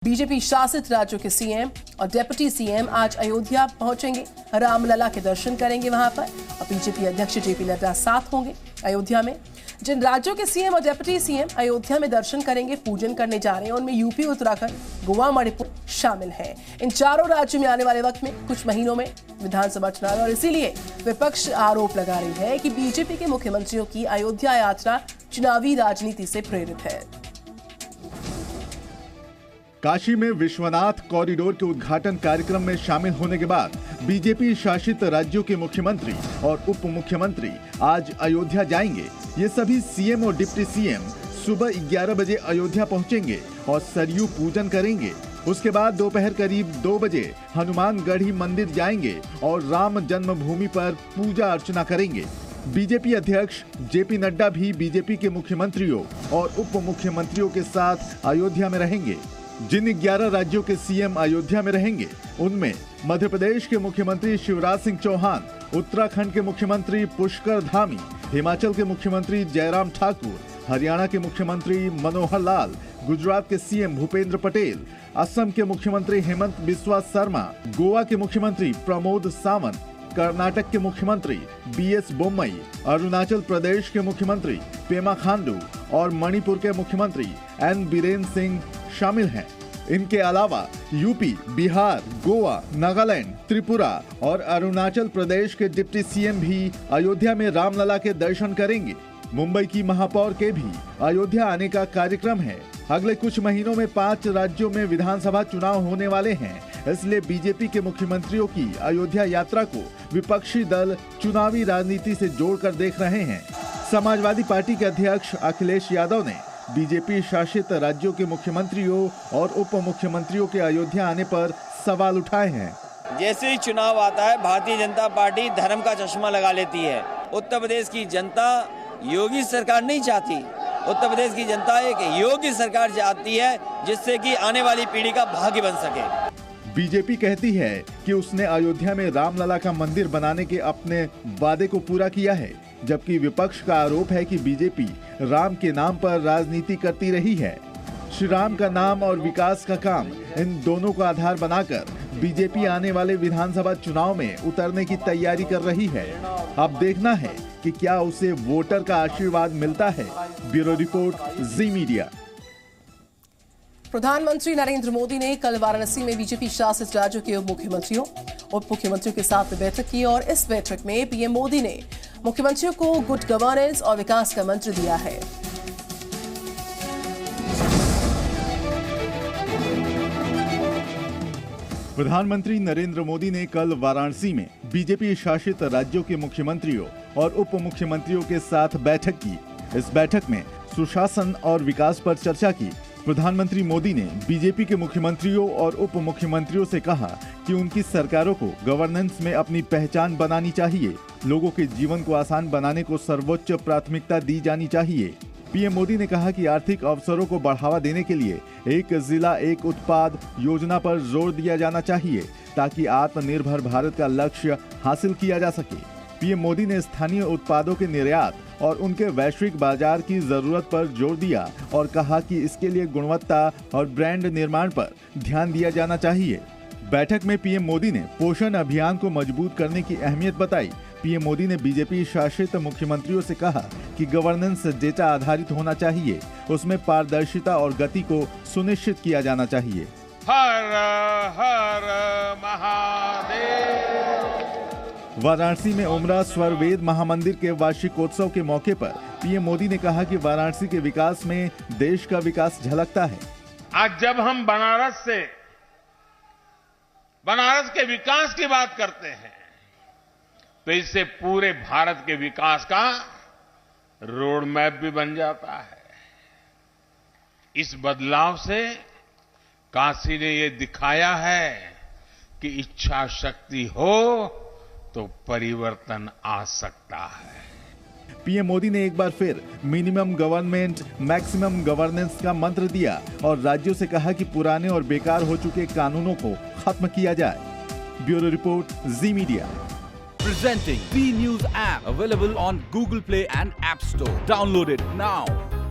BJP शासित राज्यों के सीएम और डिप्टी सीएम आज अयोध्या पहुंचेंगे। रामलला के दर्शन करेंगे वहां पर और बीजेपी अध्यक्ष जेपी नड्डा साथ होंगे अयोध्या में। जिन राज्यों के सीएम और डिप्टी सीएम अयोध्या में दर्शन करेंगे, पूजन करने जा रहे हैं, उनमें यूपी, उत्तराखंड, गोवा, मणिपुर शामिल हैं। इन चारों राज्यों में आने वाले वक्त में कुछ महीनों में विधानसभा चुनाव और इसीलिए विपक्ष आरोप लगा रही है कि बीजेपी के मुख्यमंत्रियों की अयोध्या यात्रा चुनावी राजनीति से प्रेरित है। काशी में विश्वनाथ कॉरिडोर के उद्घाटन कार्यक्रम में शामिल होने के बाद बीजेपी शासित राज्यों के मुख्यमंत्री और उप मुख्यमंत्री आज अयोध्या जाएंगे। ये सभी सीएम और डिप्टी सीएम सुबह 11 बजे अयोध्या पहुंचेंगे और सरयू पूजन करेंगे। उसके बाद दोपहर करीब 2 बजे हनुमानगढ़ी मंदिर जाएंगे और राम जन्मभूमि पर पूजा अर्चना करेंगे। बीजेपी अध्यक्ष जेपी नड्डा भी बीजेपी के मुख्यमंत्रियों और उप मुख्यमंत्रियों के साथ अयोध्या में रहेंगे। जिन 11 राज्यों के सीएम अयोध्या में रहेंगे, उनमें मध्य प्रदेश के मुख्यमंत्री शिवराज सिंह चौहान, उत्तराखंड के मुख्यमंत्री पुष्कर धामी, हिमाचल के मुख्यमंत्री जयराम ठाकुर, हरियाणा के मुख्यमंत्री मनोहर लाल, गुजरात के सीएम भूपेंद्र पटेल, असम के मुख्यमंत्री हेमंत बिस्वा शर्मा, गोवा के मुख्यमंत्री प्रमोद सावंत, कर्नाटक के मुख्यमंत्री बीएस बोम्मई, अरुणाचल प्रदेश के मुख्यमंत्री पेमा खांडू और मणिपुर के मुख्यमंत्री एन बीरेन सिंह शामिल हैं। इनके अलावा यूपी, बिहार, गोवा, नागालैंड, त्रिपुरा और अरुणाचल प्रदेश के डिप्टी सीएम भी अयोध्या में रामलला के दर्शन करेंगे। मुंबई की महापौर के भी अयोध्या आने का कार्यक्रम है। अगले कुछ महीनों में 5 राज्यों में विधानसभा चुनाव होने वाले हैं, इसलिए बीजेपी के मुख्यमंत्रियों की अयोध्या यात्रा को विपक्षी दल चुनावी राजनीति से जोड़कर देख रहे हैं। समाजवादी पार्टी के अध्यक्ष अखिलेश यादव ने बीजेपी शासित राज्यों के मुख्यमंत्रियों और उप मुख्यमंत्रियों के अयोध्या आने पर सवाल उठाए हैं। जैसे ही चुनाव आता है, भारतीय जनता पार्टी धर्म का चश्मा लगा लेती है। उत्तर प्रदेश की जनता योगी सरकार नहीं चाहती। उत्तर प्रदेश की जनता एक योगी सरकार चाहती है, जिससे कि आने वाली पीढ़ी का भाग्य बन सके। बीजेपी कहती है कि उसने अयोध्या में रामलला का मंदिर बनाने के अपने वादे को पूरा किया है, जबकि विपक्ष का आरोप है कि बीजेपी राम के नाम पर राजनीति करती रही है। श्री राम का नाम और विकास का काम, इन दोनों को आधार बनाकर बीजेपी आने वाले विधानसभा चुनाव में उतरने की तैयारी कर रही है। अब देखना है कि क्या उसे वोटर का आशीर्वाद मिलता है। ब्यूरो रिपोर्ट, जी मीडिया। प्रधानमंत्री नरेंद्र मोदी ने कल वाराणसी में बीजेपी शासित राज्यों के उप मुख्यमंत्रियों के साथ बैठक की और इस बैठक में पीएम मोदी ने मुख्यमंत्रियों को गुड गवर्नेंस और विकास का मंत्र दिया है। प्रधानमंत्री नरेंद्र मोदी ने कल वाराणसी में बीजेपी शासित राज्यों के मुख्यमंत्रियों और उप मुख्यमंत्रियों के साथ बैठक की। इस बैठक में सुशासन और विकास पर चर्चा की। प्रधानमंत्री मोदी ने बीजेपी के मुख्यमंत्रियों और उप मुख्यमंत्रियों से कहा कि उनकी सरकारों को गवर्नेंस में अपनी पहचान बनानी चाहिए। लोगों के जीवन को आसान बनाने को सर्वोच्च प्राथमिकता दी जानी चाहिए। पीएम मोदी ने कहा कि आर्थिक अवसरों को बढ़ावा देने के लिए एक जिला एक उत्पाद योजना पर जोर दिया जाना चाहिए, ताकि आत्मनिर्भर भारत का लक्ष्य हासिल किया जा सके। पीएम मोदी ने स्थानीय उत्पादों के निर्यात और उनके वैश्विक बाजार की जरूरत पर जोर दिया और कहा कि इसके लिए गुणवत्ता और ब्रांड निर्माण पर ध्यान दिया जाना चाहिए। बैठक में पीएम मोदी ने पोषण अभियान को मजबूत करने की अहमियत बताई। पीएम मोदी ने बीजेपी शासित मुख्यमंत्रियों से कहा कि गवर्नेंस डेटा आधारित होना चाहिए, उसमें पारदर्शिता और गति को सुनिश्चित किया जाना चाहिए। हर हर महादेव। वाराणसी में उमरा स्वर वेद महामंदिर के वार्षिकोत्सव के मौके पर पीएम मोदी ने कहा कि वाराणसी के विकास में देश का विकास झलकता है। आज जब हम बनारस के विकास की बात करते हैं, तो इससे पूरे भारत के विकास का रोड मैप भी बन जाता है। इस बदलाव से काशी ने ये दिखाया है कि इच्छा शक्ति हो तो परिवर्तन आ सकता है। पीएम मोदी ने एक बार फिर मिनिमम गवर्नमेंट मैक्सिमम गवर्नेंस का मंत्र दिया और राज्यों से कहा कि पुराने और बेकार हो चुके कानूनों को खत्म किया जाए। Bureau report, ji media. Presenting B News app, available on Google Play and App Store. Download it now.